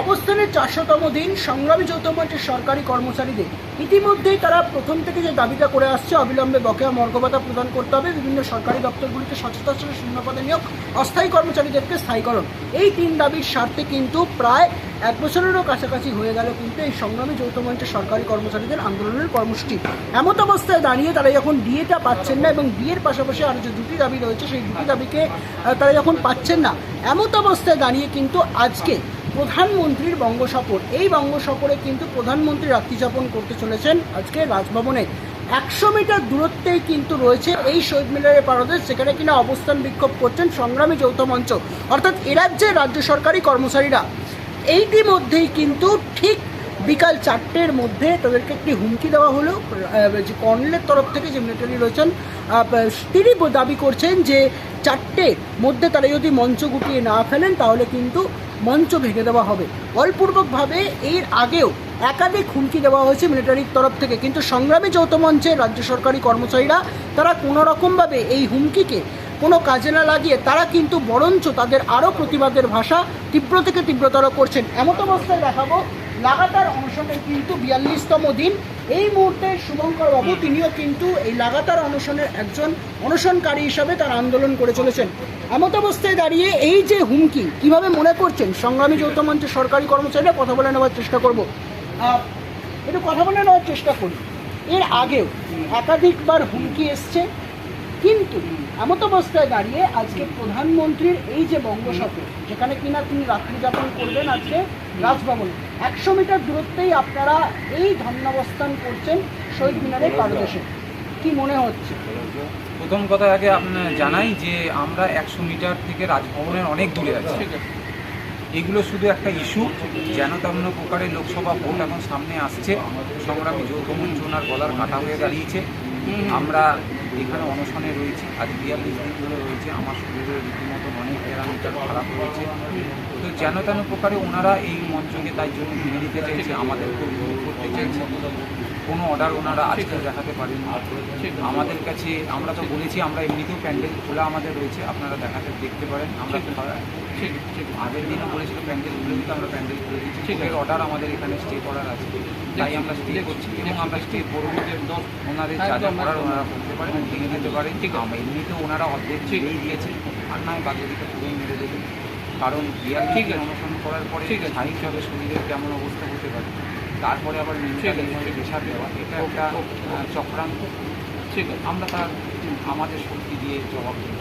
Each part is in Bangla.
অবস্থানের 400তম দিন সংগ্রামী যৌথ মঞ্চের সরকারি কর্মচারীদের ইতিমধ্যেই তারা প্রথম থেকে যে দাবিটা করে আসছে অবিলম্বে বকেয়া মর্গভাতা প্রদান করতে হবে, বিভিন্ন সরকারি দপ্তরগুলিতে সচেতন শূন্য পদে নিয়োগ, অস্থায়ী কর্মচারীদেরকে স্থায়ীকরণ, এই 3 দাবির স্বার্থে কিন্তু প্রায় 1 বছরেরও কাছাকাছি হয়ে গেল কিন্তু এই সংগ্রামী যৌথ মঞ্চের সরকারি কর্মচারীদের আন্দোলনের কর্মসূচি। এমত অবস্থায় দাঁড়িয়ে তারা যখন ডিএটা পাচ্ছেন না এবং ডিএর পাশাপাশি আরও যে 2টি দাবি রয়েছে সেই 2টি দাবিকে তারা যখন পাচ্ছেন না, এমত অবস্থায় দাঁড়িয়ে কিন্তু আজকে প্রধানমন্ত্রীর বঙ্গ সফর, এই বঙ্গ সফরে কিন্তু প্রধানমন্ত্রী রাত্রিযাপন করতে চলেছেন আজকে রাজভবনে। 100 মিটার দূরত্বেই কিন্তু রয়েছে এই শহীদ মিনারের পারদের, সেখানে কিনা অবস্থান বিক্ষোভ করছেন সংগ্রামী যৌথ মঞ্চ, অর্থাৎ এ রাজ্যের রাজ্য সরকারি কর্মচারীরা। ইতিমধ্যেই কিন্তু ঠিক বিকাল 4টের মধ্যে তাদেরকে একটি হুমকি দেওয়া হলো যে কর্নেলের তরফ থেকে, যে মিলিটারি রয়েছেন তিনি দাবি করছেন যে 4টের মধ্যে তারা যদি মঞ্চ গুটিয়ে না ফেলেন তাহলে কিন্তু মঞ্চ ভেঙে দেওয়া হবে। বলপূর্বকভাবে এর আগেও একাধিক হুমকি দেওয়া হয়েছে মিলিটারির তরফ থেকে, কিন্তু সংগ্রামী যৌথ মঞ্চের রাজ্য সরকারি কর্মচারীরা তারা কোনোরকমভাবে এই হুমকিকে কোনো কাজে না লাগিয়ে তারা কিন্তু বরঞ্চ তাদের আরও প্রতিবাদের ভাষা তীব্র থেকে তীব্রতর করছেন। এমত অবস্থায় দেখাবো লাগাতার অনশনের কিন্তু 42তম দিন। এই মুহূর্তে শুভঙ্কর বাবু তিনিও কিন্তু এই লাগাতার অনশনের একজন অনশনকারী হিসাবে তার আন্দোলন করে চলেছেন। এমত অবস্থায় দাঁড়িয়ে এই যে হুমকি কিভাবে মনে করছেন সংগ্রামী যৌথ মঞ্চের সরকারি কর্মচারীরা, কথা বলে নেওয়ার চেষ্টা করব, একটু কথা বলে নেওয়ার চেষ্টা করি। এর আগেও একাধিকবার হুমকি এসছে, কিন্তু এমত অবস্থায় দাঁড়িয়ে আজকে প্রধানমন্ত্রীর এই যে বঙ্গ সফর, যেখানে কিনা তিনি রাত্রিযাপন করবেন আজকে রাজভবনে, 100 মিটার দূরত্বেই আপনারা এই ধর্মাবস্থান করছেন শহীদ মিনারের পাদদেশে, কি মনে হচ্ছে? প্রথম কথা আগে আপনার জানাই যে আমরা 100 মিটার থেকে রাজভবনের অনেক দূরে আছি। এগুলো শুধু একটা ইস্যু, যেন তেমন প্রকারের লোকসভা ভোট এখন সামনে আসছে। সংগ্রামী যৌথ মঞ্চ ওনার গলার কাটা হয়ে দাঁড়িয়েছে। আমরা এখানে অনশনে রয়েছি, আজ 42 দিন ধরে রয়েছে। আমার শরীরের রীতিমতো অনেক প্যারামিটার খারাপ হয়েছে। তো যেন তেন প্রকারে ওনারা এই মঞ্চকে তাই জন্য ভেঙে দিতে চাইছে, আমাদেরকে বিরোধ করতে চাইছে। কোনো অর্ডার ওনারা আজকে দেখাতে পারেন আমাদের কাছে। আমরা তো বলেছি আমরা এমনিতেও প্যান্ডেল খোলা আমাদের রয়েছে, আপনারা দেখতে পারেন। আমরা আগের দিনও বলেছিল প্যান্ডেল খুলে দিতে, আমরা প্যান্ডেল খুলে দিচ্ছি। এর অর্ডার আমাদের এখানে স্টে করার আছে, তাই আমরা স্টে করছি এবং আমরা স্টে করবো। ওনাদের যা যা করার ওনারা করতে পারেন, ভেঙে দিতে পারেন। ঠিক আমরা এমনিতেও ওনারা অর্ধেক ছেড়েই দিয়েছে, আর নয় বাকিদিকে পুরোই মেরে দেবে। কারণ ঠিক অনুসরণ করার পরে সাহিত্যভাবে শরীরের কেমন অবস্থা হতে পারে, তারপরে আবার মেন্টালি প্রেশার দেওয়া, এটা একটা চক্রান্ত। ঠিক আমরা তার আমাদের শক্তি দিয়ে জবাব দেব।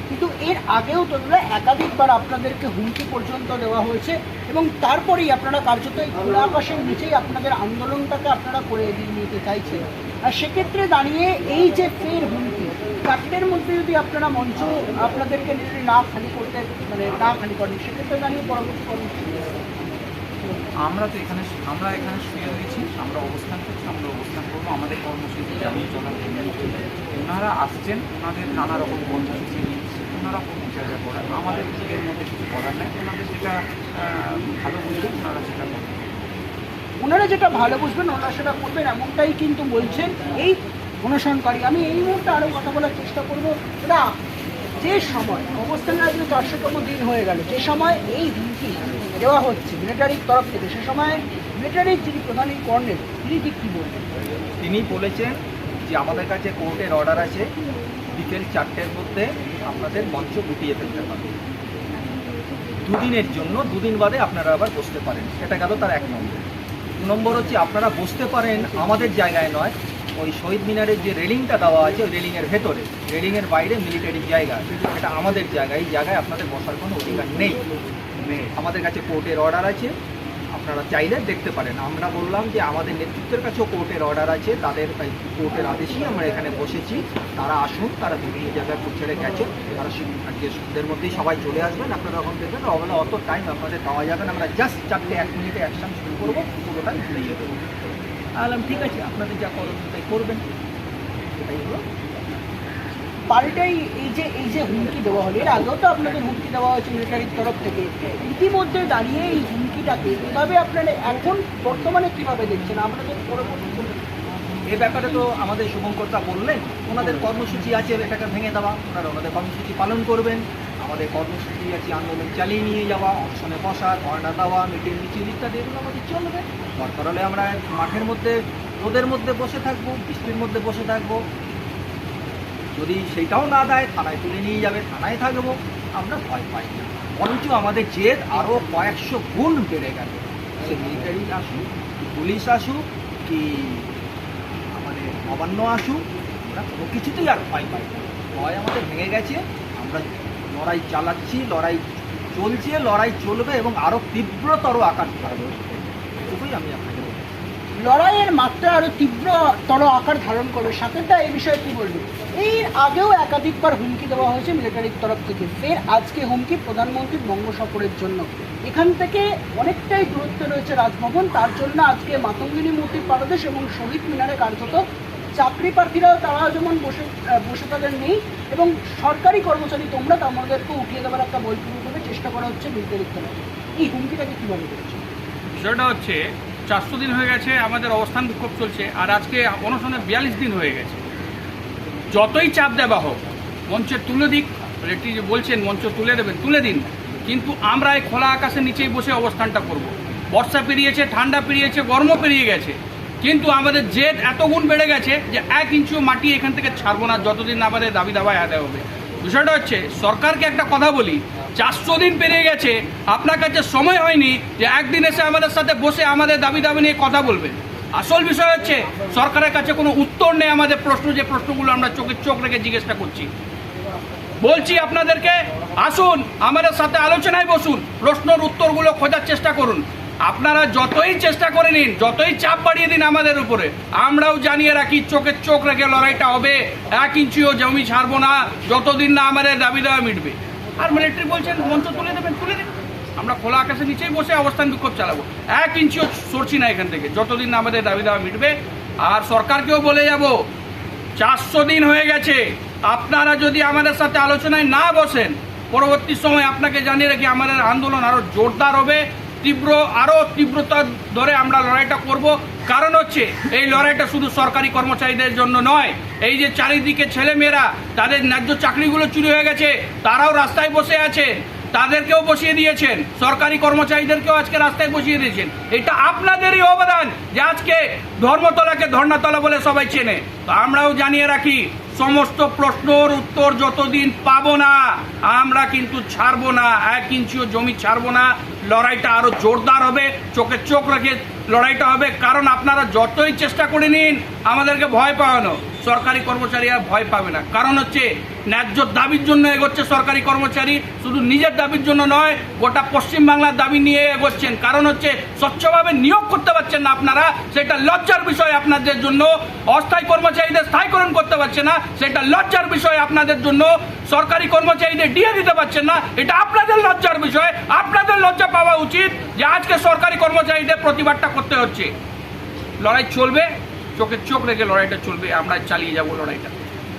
কিন্তু এর আগেও তো একাধিকবার আপনাদেরকে হুমকি পর্যন্ত দেওয়া হয়েছে এবং তারপরেই আপনারা কার্যত এই খোলা আকাশের নিচেই আপনাদের আন্দোলনটাকে আপনারা করে এগিয়ে নিতে চাইছেন। আর সেক্ষেত্রে দাঁড়িয়ে এই যে ফের হুমকি, 4টের মধ্যে যদি আপনারা মঞ্চ আপনাদেরকে না খালি করতে না খালি করেন, সেক্ষেত্রে দাঁড়িয়ে পরবর্তী কর্মসূচি আমরা এখানে শুয়ে রয়েছি, আমরা অবস্থান করছি, আমরা অবস্থান করবো। আমাদের কর্মসূচি যেমন চলার ওনারা আসছেন, ওনাদের নানা রকম কর্মসূচি নিয়ে ওনারা কোনো জায়গায় করেন, আমাদের এর মধ্যে কিছু করার নেই। ওনাদের যেটা ভালো বুঝবেন ওনারা সেটা করবেন, ওনারা যেটা ভালো বুঝবেন ওনারা সেটা করবেন, এমনটাই কিন্তু বলছেন এই অনশনকারী। আমি এই মুহূর্তে আরও কথা বলার চেষ্টা করবো। এটা যে সময় অবস্থানের আজকে 400তম দিন হয়ে গেল, যে সময় এই হুমকি দেওয়া হচ্ছে মিলিটারির তরফ থেকে, সে সময় মিলিটারির যিনি প্রধান কর্নেল তিনি ঠিক কী বলবেন? তিনি বলেছেন যে আমাদের কাছে কোর্টের অর্ডার আছে, বিকেল 4টের মধ্যে আপনাদের মঞ্চ গুটিয়ে ফেলতে হবে। 2 দিনের জন্য, 2 দিন বাদে আপনারা আবার বসতে পারেন। এটা গেল তার 1 নম্বর। 2 নম্বর হচ্ছে আপনারা বসতে পারেন আমাদের জায়গায় নয়, ওই শহীদ মিনারের যে রেলিংটা দেওয়া আছে ওই রেলিংয়ের ভেতরে, রেলিংয়ের বাইরে মিলিটারির জায়গা, এটা আমাদের জায়গা। এই জায়গায় আপনাদের বসার কোনো অধিকার নেই। আমাদের কাছে কোর্টের অর্ডার আছে, আপনারা চাইলে দেখতে পারেন। আমরা বললাম যে আমাদের নেতৃত্বের কাছেও কোর্টের অর্ডার আছে, তাদের কোর্টের আদেশেই আমরা এখানে বসেছি। তারা আসুন, তারা বিভিন্ন জায়গায় ছেড়ে গেছে, তারা আজকে সন্ধ্যের মধ্যেই সবাই চলে আসবেন। আপনারা যখন দেখবেন ওগুলো অত টাইম আপনাদের দেওয়া যাবে না, আমরা জাস্ট 4টে 1 মিনিটে অ্যাকশন শুরু করবো, পুরোটা ভুলে যেতে হবে। বললাম ঠিক আছে, আপনাদের যা করবেন তাই করবেন। এটাই হলো পাল্টাই এই যে হুমকি দেওয়া হলো, এর আগেও তো আপনাদের হুমকি দেওয়া হয়েছে মিলিটারির তরফ থেকে। ইতিমধ্যে দাঁড়িয়ে এই হুমকিটাকে কীভাবে আপনারা এখন বর্তমানে কীভাবে দেখছেন আপনাদের পরবর্তী? এ ব্যাপারে তো আমাদের শুভঙ্করদা বললেন, ওনাদের কর্মসূচি আছে এটাকে ভেঙে দেওয়া, ওনারা ওনাদের কর্মসূচি পালন করবেন। আমাদের কর্মসূচি আছে আন্দোলন চালিয়ে নিয়ে যাওয়া, অনশনে বসা, ধর্ণা দেওয়া, মিটিং মিছিল ইত্যাদি এগুলো আমাদের চলবে। দরকার হলে আমরা মাঠের মধ্যে রোদের মধ্যে বসে থাকবো, বৃষ্টির মধ্যে বসে থাকবো। যদি সেইটাও না দেয় থানায় তুলে নিয়ে যাবে, থানায় থাকবো। আমরা ভয় পাই না, বরঞ্চ আমাদের জেদ আরও কয়েকশো গুণ বেড়ে গেল। সে মিলিটারি আসুক, কি পুলিশ আসুক, কি আমাদের নবান্ন আসুক, আমরা কোনো কিছুতেই আর ভয় পাই না। ভয় আমাদের ভেঙে গেছে। আমরা লড়াই চালাচ্ছি, লড়াই চলছে, লড়াই চলবে এবং আরও তীব্রতর আকার ধারণ করবে। এটুকুই আমি আপনাকে বলছি। লড়াইয়ের মাত্রা আরো তীব্রতর আকার ধারণ করবে। সাথেটা এই বিষয়ে কি বলবে? এর আগেও একাধিকবার হুমকি দেওয়া হয়েছে মিলিটারির তরফ থেকে, ফের আজকে হুমকি প্রধানমন্ত্রীর বঙ্গ সফরের জন্য। এখান থেকে অনেকটাই দূরত্বে রয়েছে রাজভবন, তার জন্য আজকে মাতঙ্গিনী মূর্তির পাদদেশ এবং শহীদ মিনারে কার্যত চাকরি প্রার্থীরাও তারা যেমন বসে তাদের নেই, এবং সরকারি কর্মচারী তোমরা আমাদেরকে উঠিয়ে দেওয়ার একটা বলপূর্বকভাবে চেষ্টা করা হচ্ছে মিলিটারির তরফ। এই হুমকিটাকে কীভাবে করেছে? বিষয়টা হচ্ছে 400 দিন হয়ে গেছে আমাদের অবস্থান বিক্ষোভ চলছে, আর আজকে অনশনে 42 দিন হয়ে গেছে। যতই চাপ দেওয়া হোক, মঞ্চে তুলে দিক, একটি যে বলছেন মঞ্চ তুলে দেবেন, তুলে দিন, কিন্তু আমরা এই খোলা আকাশের নিচেই বসে অবস্থানটা করব। বর্ষা পেরিয়েছে, ঠান্ডা পেরিয়েছে, গরম পেরিয়ে গেছে, কিন্তু আমাদের জেদ এত গুণ বেড়ে গেছে যে 1 ইঞ্চিও মাটি এখান থেকে ছাড়বো না যতদিন না আমাদের দাবি দাবায় আদায় হবে। বিষয়টা হচ্ছে সরকারকে একটা কথা বলি, 400 দিন পেরিয়ে গেছে, আপনার কাছে সময় হয়নি যে একদিন এসে আমাদের সাথে বসে আমাদের দাবি দাবি নিয়ে কথা বলবেন। আসল বিষয় হচ্ছে সরকারের কাছে কোনো উত্তর নেই আমাদের প্রশ্ন, যে প্রশ্নগুলো আমরা চোখে চোখ রেখে জিজ্ঞাসা করছি। বলছি আপনাদেরকে, আসুন আমাদের সাথে আলোচনায় বসুন, প্রশ্নের উত্তরগুলো খোঁজার চেষ্টা করুন। আপনারা যতই চেষ্টা করে নিন, যতই চাপ বাড়িয়ে দিন আমাদের উপরে, আমরাও জানিয়ে রাখি চোখে চোখ রেখে লড়াইটা হবে। 1 ইঞ্চিও জমি ছাড়বো না যতদিন না আমাদের দাবি দেওয়া মিটবে। আর মিলিটারি বলছেন মঞ্চ তুলে দেবেন, তুলে দেবেন, আমরা খোলা আকাশের নিচেই বসে অবস্থান বিক্ষোভ চালাবো। 1 ইঞ্চিও সরছি না এখান থেকে যতদিন না আমাদের দাবি দেওয়া মিটবে। আর সরকারকেও বলে যাব, 400 দিন হয়ে গেছে, আপনারা যদি আমাদের সাথে আলোচনায় না বসেন, পরবর্তী সময় আপনাকে জানিয়ে রাখি আমাদের আন্দোলন আরও জোরদার হবে, আরও তীব্রতা ধরে আমরা লড়াইটা করব। কারণ হচ্ছে এই লড়াইটা শুধু সরকারি কর্মচারীদের জন্য নয়, এই যে চারিদিকে ছেলেমেয়েরা তাদের ন্যায্য চাকরিগুলো চুরি হয়ে গেছে, তারাও রাস্তায় বসে আছে, তাদেরকেও বসিয়ে দিয়েছেন, সরকারি কর্মচারীদেরকেও আজকে রাস্তায় বসিয়ে দিয়েছেন। এটা আপনাদেরই অবদান যে আজকে ধর্মতলাকে ধর্ণাতলা বলে সবাই চেনে। তো আমরাও জানিয়ে রাখি, সমস্ত প্রশ্নের উত্তর যতদিন পাবো না আমরা কিন্তু ছাড়বো না, 1 ইঞ্চিও জমি ছাড়বো না। লড়াইটা আরো জোরদার হবে, চোখে চোখ রেখে লড়াইটা হবে। কারণ আপনারা যতই চেষ্টা করে নিন আমাদেরকে ভয় পাওয়ানো, সরকারি কর্মচারী আর ভয় পাবে না। কারণ হচ্ছে ন্যায্য দাবির জন্য এগোচ্ছে সরকারি কর্মচারী, শুধু নিজের দাবির জন্য নয়, গোটা পশ্চিমবাংলার দাবি নিয়ে এগোচ্ছেন। কারণ হচ্ছে স্বচ্ছভাবে নিয়োগ করতে পারছেন না আপনারা, সেটা লজ্জার বিষয় আপনাদের জন্য। অস্থায়ী কর্মচারীদের স্থায়ীকরণ করতে পারছে না, সেটা লজ্জার বিষয় আপনাদের জন্য। সরকারি কর্মচারীদের ডিএ দিতে পারছেন না, এটা আপনাদের লজ্জার বিষয়। আপনাদের লজ্জা পাওয়া উচিত যে আজকে সরকারি কর্মচারীদের প্রতিবাদটা করতে হচ্ছে। লড়াই চলবে, চোখে চোখ রেখে লড়াইটা চলবে, আমরা চালিয়ে যাব লড়াইটা।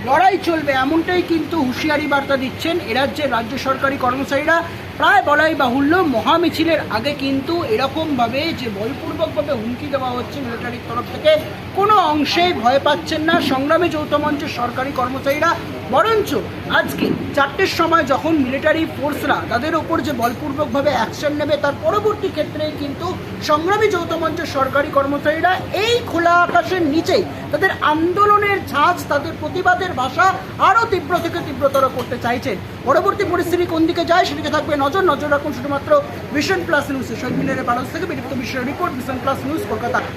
লড়াই চলবে এমনটাই কিন্তু হুঁশিয়ারি বার্তা দিচ্ছেন এরাজ্যের রাজ্য সরকারি কর্মচারীরা। প্রায় বলাই বাহুল্য, মহামিছিলের আগে কিন্তু এরকমভাবে যে বলপূর্বকভাবে হুমকি দেওয়া হচ্ছে মিলিটারির তরফ থেকে, কোনো অংশেই ভয় পাচ্ছেন না সংগ্রামী যৌথ মঞ্চের সরকারি কর্মচারীরা। বরঞ্চ আজকে 4টের সময় যখন মিলিটারি ফোর্সরা তাদের ওপর যে বলপূর্বকভাবে অ্যাকশন নেবে, তার পরবর্তী ক্ষেত্রে কিন্তু সংগ্রামী যৌথ মঞ্চের সরকারি কর্মচারীরা এই খোলা আকাশের নিচেই তাদের আন্দোলনের ঝাঁজ, তাদের প্রতিবাদের ভাষা আরও তীব্র থেকে তীব্রতর করতে চাইছেন। পরবর্তী পরিস্থিতি কোন দিকে যায় সেদিকে থাকবে নজর রাখুন শুধুমাত্র ভিশন প্লাস নিউজে। শহীদ মিনারের বারান্দা থেকে বিদীপ্ত বিশ্বের report, vision plus news, Kolkata.